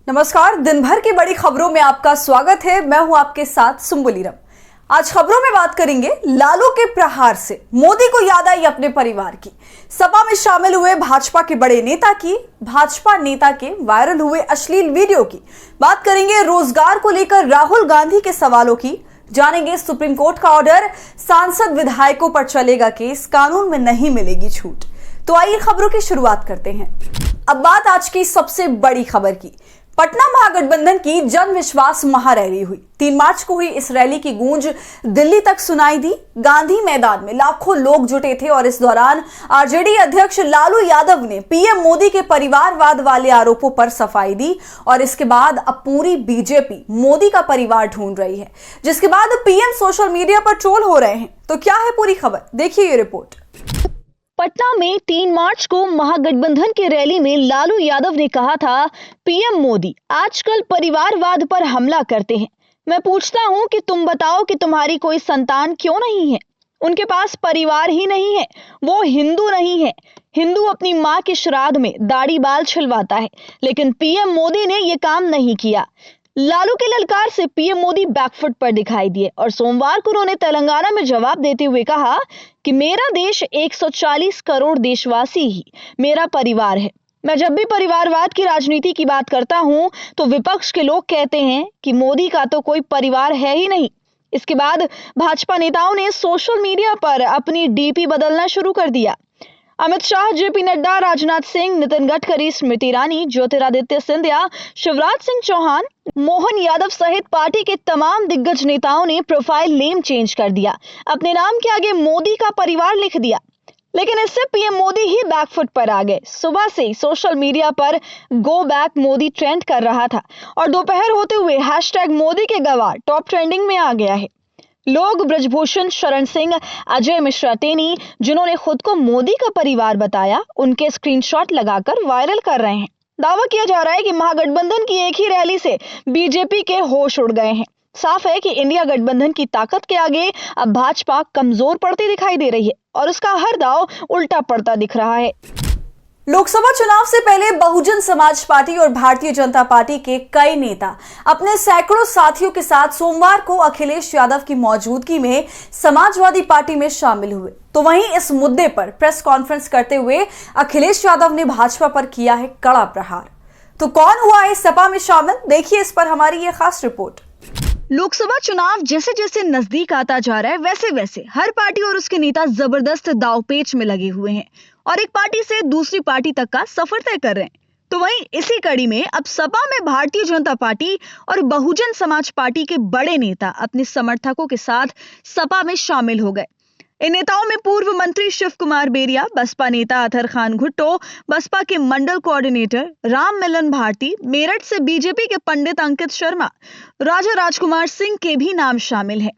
नमस्कार। दिन भर की बड़ी खबरों में आपका स्वागत है। मैं हूं आपके साथ सुम्बुलीरम। आज खबरों में बात करेंगे लालू के प्रहार से मोदी को याद आई अपने परिवार की, सपा में शामिल हुए भाजपा के बड़े नेता की, भाजपा नेता के वायरल हुए अश्लील वीडियो की, बात करेंगे रोजगार को लेकर राहुल गांधी के सवालों की, जानेंगे सुप्रीम कोर्ट का ऑर्डर, सांसद विधायकों पर चलेगा केस, कानून में नहीं मिलेगी छूट। तो आइए खबरों की शुरुआत करते हैं। अब बात आज की सबसे बड़ी खबर की। पटना महागठबंधन की जन विश्वास महारैली हुई। 3 मार्च को हुई इस रैली की गूंज दिल्ली तक सुनाई दी। गांधी मैदान में लाखों लोग जुटे थे और इस दौरान आरजेडी अध्यक्ष लालू यादव ने पीएम मोदी के परिवारवाद वाले आरोपों पर सफाई दी और इसके बाद अब पूरी बीजेपी मोदी का परिवार ढूंढ रही है, जिसके बाद पीएम सोशल मीडिया पर ट्रोल हो रहे हैं। तो क्या है पूरी खबर, देखिए ये रिपोर्ट। पटना में 3 मार्च को महागठबंधन की रैली में लालू यादव ने कहा था, पीएम मोदी आजकल परिवारवाद पर हमला करते हैं। मैं पूछता हूं कि तुम बताओ कि तुम्हारी कोई संतान क्यों नहीं है? उनके पास परिवार ही नहीं है, वो हिंदू नहीं है। हिंदू अपनी माँ के श्राद्ध में दाढ़ी बाल छिलवाता है, लेकिन पीएम मोदी ने ये काम नहीं किया। लालू के ललकार से पीएम मोदी बैकफुट पर दिखाई दिए और सोमवार को उन्होंने तेलंगाना में जवाब देते हुए कहा कि मेरा देश 140 करोड़ देशवासी ही मेरा परिवार है। मैं जब भी परिवारवाद की राजनीति की बात करता हूं तो विपक्ष के लोग कहते हैं कि मोदी का तो कोई परिवार है ही नहीं। इसके बाद भाजपा नेताओं ने सोशल मीडिया पर अपनी डीपी बदलना शुरू कर दिया। अमित शाह, जेपी नड्डा, राजनाथ सिंह, नितिन गडकरी, स्मृति ईरानी, ज्योतिरादित्य सिंधिया, शिवराज सिंह चौहान, मोहन यादव सहित पार्टी के तमाम दिग्गज नेताओं ने प्रोफाइल नेम चेंज कर दिया, अपने नाम के आगे मोदी का परिवार लिख दिया। लेकिन इससे पीएम मोदी ही बैकफुट पर आ गए। सुबह से ही सोशल मीडिया पर गो बैक मोदी ट्रेंड कर रहा था और दोपहर होते हुए #मोदी के गवार टॉप ट्रेंडिंग में आ गया है। लोग ब्रजभूषण शरण सिंह, अजय मिश्रा टेनी, जिन्होंने खुद को मोदी का परिवार बताया, उनके स्क्रीनशॉट लगाकर वायरल कर रहे हैं। दावा किया जा रहा है कि महागठबंधन की एक ही रैली से बीजेपी के होश उड़ गए हैं। साफ है कि इंडिया गठबंधन की ताकत के आगे अब भाजपा कमजोर पड़ती दिखाई दे रही है और उसका हर दांव उल्टा पड़ता दिख रहा है। लोकसभा चुनाव से पहले बहुजन समाज पार्टी और भारतीय जनता पार्टी के कई नेता अपने सैकड़ों साथियों के साथ सोमवार को अखिलेश यादव की मौजूदगी में समाजवादी पार्टी में शामिल हुए। तो वहीं इस मुद्दे पर प्रेस कॉन्फ्रेंस करते हुए अखिलेश यादव ने भाजपा पर किया है कड़ा प्रहार। तो कौन हुआ है सपा में शामिल, देखिए इस पर हमारी ये खास रिपोर्ट। लोकसभा चुनाव जैसे जैसे नजदीक आता जा रहा है, वैसे वैसे हर पार्टी और उसके नेता जबरदस्त दांवपेच में लगे हुए हैं और एक पार्टी से दूसरी पार्टी तक का सफर तय कर रहे हैं। तो वहीं इसी कड़ी में अब सपा में भारतीय जनता पार्टी और बहुजन समाज पार्टी के बड़े नेता अपने समर्थकों के साथ सपा में शामिल हो गए। इन नेताओं में पूर्व मंत्री शिव कुमार बेरिया, बसपा नेता अतहर खान भुट्टो, बसपा के मंडल कोऑर्डिनेटर राम मिलन भारती, मेरठ से बीजेपी के पंडित अंकित शर्मा, राजा राजकुमार सिंह के भी नाम शामिल हैं।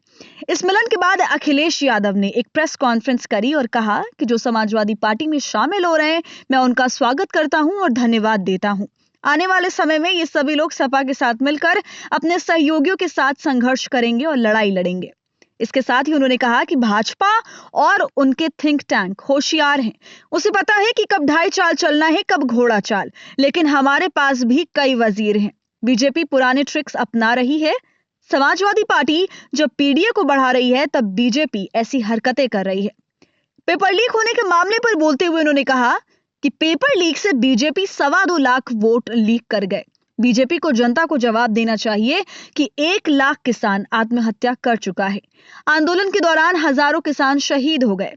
इस मिलन के बाद अखिलेश यादव ने एक प्रेस कॉन्फ्रेंस करी और कहा कि जो समाजवादी पार्टी में शामिल हो रहे हैं, मैं उनका स्वागत करता हूं और धन्यवाद देता हूं। आने वाले समय में ये सभी लोग सपा के साथ मिलकर अपने सहयोगियों के साथ संघर्ष करेंगे और लड़ाई लड़ेंगे। इसके साथ ही उन्होंने कहा कि भाजपा और उनके थिंक टैंक होशियार हैं। उसे पता है कि कब ढाई चाल चलना है, कब घोड़ा चाल, लेकिन हमारे पास भी कई वजीर हैं। बीजेपी पुराने ट्रिक्स अपना रही है। समाजवादी पार्टी जब पीडीए को बढ़ा रही है, तब बीजेपी ऐसी हरकतें कर रही है। पेपर लीक होने के मामले पर बोलते हुए उन्होंने कहा कि पेपर लीक से बीजेपी 2.25 लाख वोट लीक कर गए। बीजेपी को जनता को जवाब देना चाहिए कि 1 लाख किसान आत्महत्या कर चुका है। आंदोलन के दौरान हजारों किसान शहीद हो गए।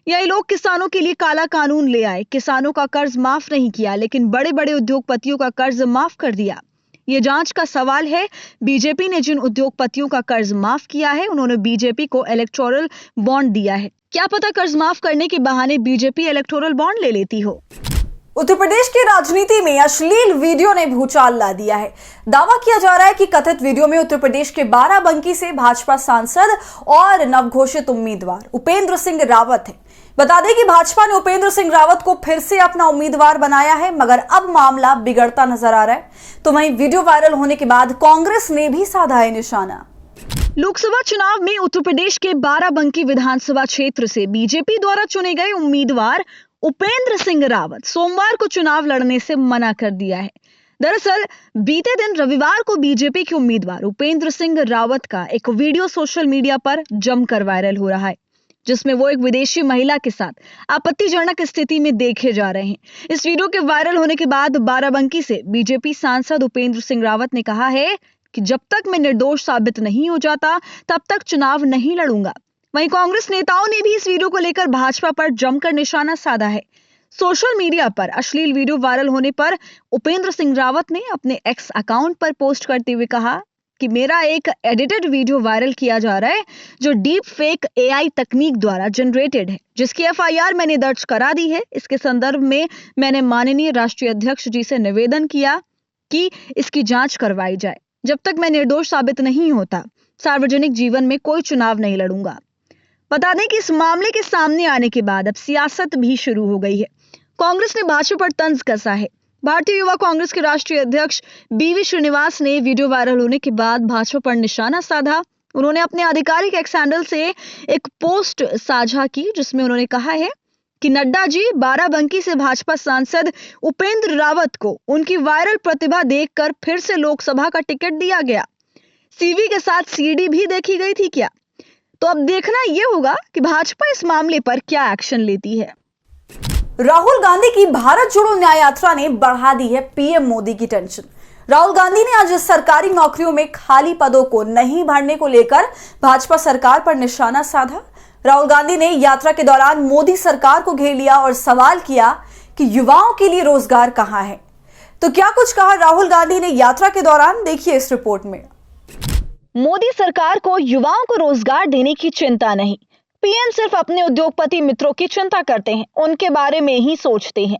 यही लोग किसानों के लिए काला कानून ले आए, किसानों का कर्ज माफ नहीं किया, लेकिन बड़े बड़े उद्योगपतियों का कर्ज माफ कर दिया। ये जांच का सवाल है। बीजेपी ने जिन उद्योगपतियों का कर्ज माफ किया है, उन्होंने बीजेपी को इलेक्टोरल बॉन्ड दिया है। क्या पता कर्ज माफ करने के बहाने बीजेपी इलेक्टोरल बॉन्ड ले लेती हो। उत्तर प्रदेश की राजनीति में अश्लील वीडियो ने भूचाल ला दिया है। दावा किया जा रहा है कि कथित वीडियो में उत्तर प्रदेश के बाराबंकी से भाजपा सांसद और नवघोषित उम्मीदवार उपेंद्र सिंह रावत है। बता दें कि भाजपा ने उपेंद्र सिंह रावत को फिर से अपना उम्मीदवार बनाया है, मगर अब मामला बिगड़ता नजर आ रहा है। तो वहीं वीडियो वायरल होने के बाद कांग्रेस ने भी साधा है निशाना। लोकसभा चुनाव में उत्तर प्रदेश के बाराबंकी विधानसभा क्षेत्र से बीजेपी द्वारा चुने गए उम्मीदवार उपेंद्र सिंह रावत सोमवार को चुनाव लड़ने से मना कर दिया है। दरअसल बीते दिन रविवार को बीजेपी के उम्मीदवार उपेंद्र सिंह रावत का एक वीडियो सोशल मीडिया पर जमकर वायरल हो रहा है, जिसमें वो एक विदेशी महिला के साथ आपत्तिजनक स्थिति में देखे जा रहे हैं। इस वीडियो के वायरल होने के बाद बाराबंकी से बीजेपी सांसद उपेंद्र सिंह रावत ने कहा है कि जब तक मैं निर्दोष साबित नहीं हो जाता तब तक चुनाव नहीं लड़ूंगा। वहीं कांग्रेस नेताओं ने भी इस वीडियो को लेकर भाजपा पर जमकर निशाना साधा है। सोशल मीडिया पर अश्लील वीडियो वायरल होने पर उपेंद्र सिंह रावत ने अपने एक्स अकाउंट पर पोस्ट करते हुए कहा कि मेरा एक एडिटेड वीडियो वायरल किया जा रहा है जो डीप फेक एआई तकनीक द्वारा जनरेटेड है, जिसकी एफआईआर मैंने दर्ज करा दी है। इसके संदर्भ में मैंने माननीय राष्ट्रीय अध्यक्ष जी से निवेदन किया कि इसकी जांच करवाई जाए। जब तक मैं निर्दोष साबित नहीं होता, सार्वजनिक जीवन में कोई चुनाव नहीं लड़ूंगा। बता दें कि इस मामले के सामने आने के बाद अब सियासत भी शुरू हो गई है। कांग्रेस ने भाजपा पर तंज कसा है। भारतीय युवा कांग्रेस के राष्ट्रीय अध्यक्ष बीवी श्रीनिवास ने वीडियो वायरल होने के बाद भाजपा पर निशाना साधा। उन्होंने अपने आधिकारिक एक्स हैंडल से एक पोस्ट साझा की, जिसमें उन्होंने कहा है कि नड्डा जी, बाराबंकी से भाजपा सांसद उपेंद्र रावत को उनकी वायरल प्रतिभा देखकर फिर से लोकसभा का टिकट दिया गया। सीवी के साथ सीडी भी देखी गई थी क्या? तो अब देखना यह होगा कि भाजपा इस मामले पर क्या एक्शन लेती है। राहुल गांधी की भारत जोड़ो न्याय यात्रा ने बढ़ा दी है पीएम मोदी की टेंशन। राहुल गांधी ने आज सरकारी नौकरियों में खाली पदों को नहीं भरने को लेकर भाजपा सरकार पर निशाना साधा। राहुल गांधी ने यात्रा के दौरान मोदी सरकार को घेर लिया और सवाल किया कि युवाओं के लिए रोजगार कहां है। तो क्या कुछ कहा राहुल गांधी ने यात्रा के दौरान, देखिए इस रिपोर्ट में। मोदी सरकार को युवाओं को रोजगार देने की चिंता नहीं, पीएम सिर्फ अपने उद्योगपति मित्रों की चिंता करते हैं, उनके बारे में ही सोचते हैं।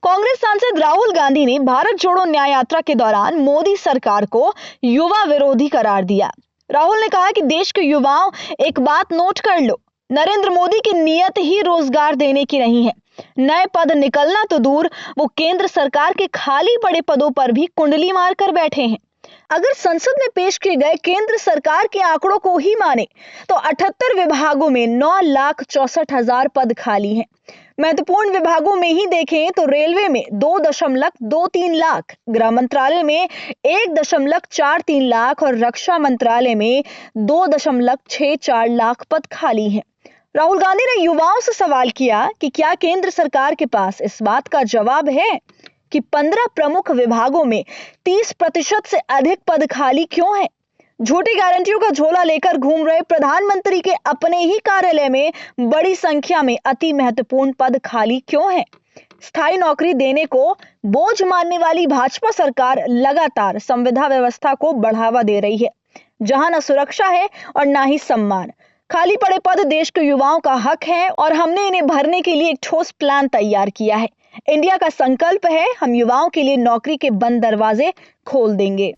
कांग्रेस सांसद राहुल गांधी ने भारत जोड़ो न्याय यात्रा के दौरान मोदी सरकार को युवा विरोधी करार दिया। राहुल ने कहा कि देश के युवाओं, एक बात नोट कर लो, नरेंद्र मोदी की नीयत ही रोजगार देने की नहीं है। नए पद निकलना तो दूर, वो केंद्र सरकार के खाली पड़े पदों पर भी कुंडली मारकर बैठे हैं। अगर संसद में पेश किए गए केंद्र सरकार के आंकड़ों को ही माने तो 78 विभागों में 9,64,000 पद खाली हैं। महत्वपूर्ण विभागों में ही देखें तो रेलवे में 2.23 लाख, गृह मंत्रालय में 1.43 लाख और रक्षा मंत्रालय में 2.64 लाख पद खाली हैं। राहुल गांधी ने युवाओं से सवाल किया कि क्या केंद्र सरकार के पास इस बात का जवाब है कि 15 प्रमुख विभागों में 30% से अधिक पद खाली क्यों हैं? झूठी गारंटियों का झोला लेकर घूम रहे प्रधानमंत्री के अपने ही कार्यालय में बड़ी संख्या में अति महत्वपूर्ण पद खाली क्यों हैं? स्थायी नौकरी देने को बोझ मानने वाली भाजपा सरकार लगातार संविदा व्यवस्था को बढ़ावा दे रही है, जहां न सुरक्षा है और न ही सम्मान। खाली पड़े पद देश के युवाओं का हक है और हमने इन्हें भरने के लिए एक ठोस प्लान तैयार किया है। इंडिया का संकल्प है, हम युवाओं के लिए नौकरी के बंद दरवाजे खोल देंगे।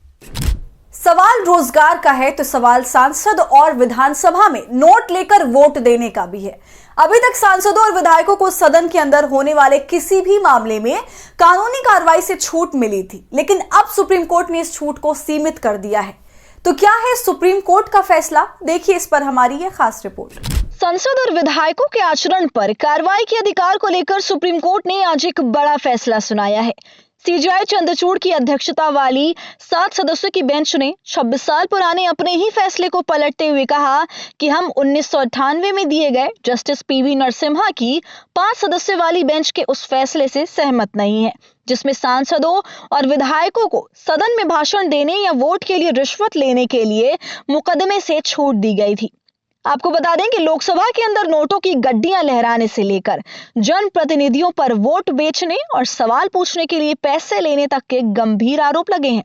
सवाल रोजगार का है तो सवाल सांसद और विधानसभा में नोट लेकर वोट देने का भी है। अभी तक सांसदों और विधायकों को सदन के अंदर होने वाले किसी भी मामले में कानूनी कार्रवाई से छूट मिली थी, लेकिन अब सुप्रीम कोर्ट ने इस छूट को सीमित कर दिया है। तो क्या है सुप्रीम कोर्ट का फैसला, देखिए इस पर हमारी यह खास रिपोर्ट। संसद और विधायकों के आचरण पर कार्रवाई के अधिकार को लेकर सुप्रीम कोर्ट ने आज एक बड़ा फैसला सुनाया है। सीजेआई चंद्रचूड़ की अध्यक्षता वाली 7 सदस्यों की बेंच ने 26 साल पुराने अपने ही फैसले को पलटते हुए कहा कि हम 1998 में दिए गए जस्टिस पीवी नरसिम्हा की 5 सदस्य वाली बेंच के उस फैसले से सहमत नहीं है, जिसमें सांसदों और विधायकों को सदन में भाषण देने या वोट के लिए रिश्वत लेने के लिए मुकदमे से छूट दी गई थी। आपको बता दें कि लोकसभा के अंदर नोटों की गड्डियां लहराने से लेकर जनप्रतिनिधियों पर वोट बेचने और सवाल पूछने के लिए पैसे लेने तक के गंभीर आरोप लगे हैं।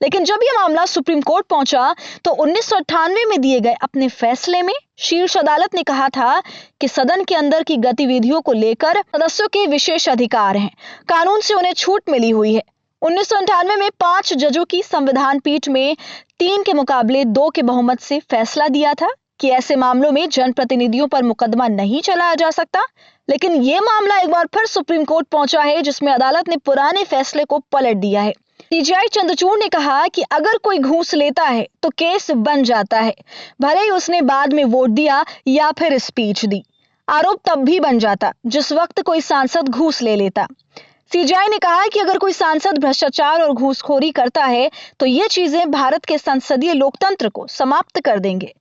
लेकिन जब यह मामला सुप्रीम कोर्ट पहुंचा तो 1998 में दिए गए अपने फैसले में शीर्ष अदालत ने कहा था कि सदन के अंदर की गतिविधियों को लेकर सदस्यों के विशेष अधिकार हैं, कानून से उन्हें छूट मिली हुई है। 1998 में 5 जजों की संविधान पीठ में 3 के मुकाबले 2 के बहुमत से फैसला दिया था कि ऐसे मामलों में जनप्रतिनिधियों पर मुकदमा नहीं चलाया जा सकता। लेकिन यह मामला एक बार फिर सुप्रीम कोर्ट पहुंचा है, जिसमें अदालत ने पुराने फैसले को पलट दिया है। सीजेआई चंद्रचूड़ ने कहा कि अगर कोई घूस लेता है तो केस बन जाता है, भले ही उसने बाद में वोट दिया या फिर स्पीच दी। आरोप तब भी बन जाता जिस वक्त कोई सांसद घूस ले लेता। सीजेआई ने कहा है कि अगर कोई सांसद भ्रष्टाचार और घूसखोरी करता है तो ये चीजें भारत के संसदीय लोकतंत्र को समाप्त कर देंगे।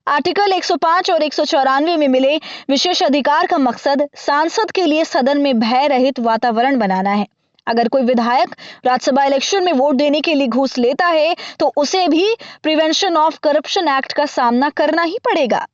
आर्टिकल 105 और 194 में मिले विशेष अधिकार का मकसद सांसद के लिए सदन में भय रहित वातावरण बनाना है। अगर कोई विधायक राज्यसभा इलेक्शन में वोट देने के लिए घूस लेता है तो उसे भी प्रिवेंशन ऑफ करप्शन एक्ट का सामना करना ही पड़ेगा।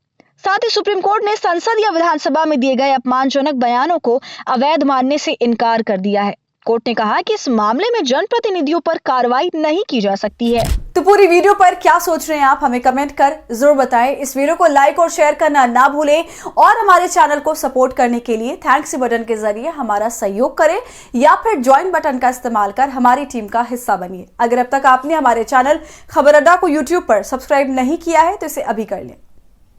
साथ ही सुप्रीम कोर्ट ने संसद या विधानसभा में दिए गए अपमानजनक बयानों को अवैध मानने से इनकार कर दिया है। कोर्ट ने कहा कि इस मामले में जनप्रतिनिधियों पर कार्रवाई नहीं की जा सकती है। तो पूरी वीडियो पर क्या सोच रहे हैं आप, हमें कमेंट कर जरूर बताएं। इस वीडियो को लाइक और शेयर करना ना भूलें और हमारे चैनल को सपोर्ट करने के लिए थैंक्स बटन के जरिए हमारा सहयोग करें या फिर ज्वाइन बटन का इस्तेमाल कर हमारी टीम का हिस्सा बनिए। अगर अब तक आपने हमारे चैनल खबर अड्डा को यूट्यूब पर सब्सक्राइब नहीं किया है तो इसे अभी कर लें।